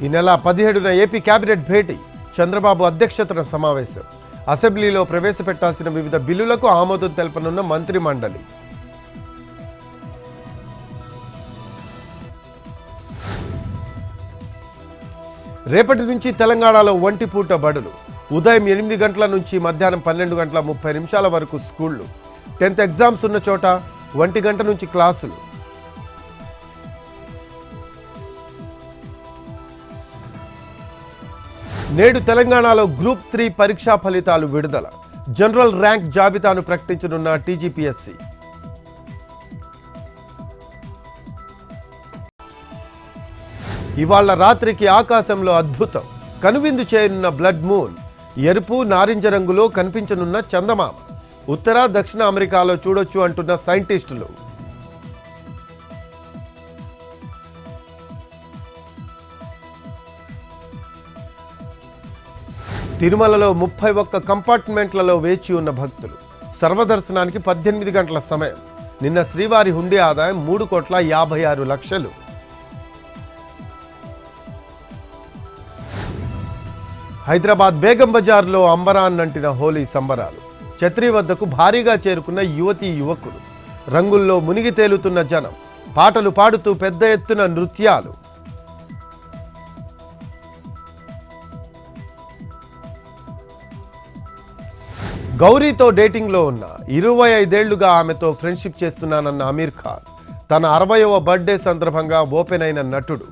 ఈ నెల 17న AP cabinet భేటీ, చంద్రబాబు అధ్యక్షతన సమావేశం. అసెంబ్లీలో ప్రవేశపెట్టాల్సిన వివిధ బిల్లులకు ఆమోదం తెలపనున్న మంత్రి మండలి. రేపటి నుంచి తెలంగాణలో ఒంటిపూట బడులు. ఉదయం 8 గంటల నుంచి మధ్యాహ్నం 12:30 వరకు స్కూళ్లు. 10th ఎగ్జామ్స్ ఉన్న చోట 1 గంట నుంచి క్లాసులు. నేడు తెలంగాణలో గ్రూప్ 3 పరీక్షా ఫలితాలు విడుదల. జనరల్ ర్యాంక్ జాబితాను ప్రకటించనున్న టీజీపీఎస్సీ. ఇవాళ రాత్రికి ఆకాశంలో అద్భుతం. కనువిందు చేయనున్న బ్లడ్ మూన్. ఎరుపు నారింజ రంగులో కనిపించనున్న చందమామ. ఉత్తర దక్షిణ అమెరికాలో చూడొచ్చు అంటున్న సైంటిస్టులు. తిరుమలలో 31 కంపార్ట్మెంట్లలో వేచి ఉన్న భక్తులు. సర్వదర్శనానికి 18 గంటల సమయం. నిన్న శ్రీవారి హుండీ ఆదాయం 3,56,00,000. హైదరాబాద్ బేగం బజార్లో అంబరాన్నంటిన హోలీ సంబరాలు. ఛత్రి వద్దకు భారీగా చేరుకున్న యువతీ యువకులు. రంగుల్లో మునిగి తేలుతున్న జనం. పాటలు పాడుతూ పెద్ద ఎత్తున నృత్యాలు. గౌరీతో డేటింగ్లో ఉన్న 25 ఏళ్లుగా ఆమెతో ఫ్రెండ్షిప్ చేస్తున్నానన్న అమీర్ ఖాన్. తన 60వ బర్త్డే సందర్భంగా ఓపెన్ అయిన నటుడు.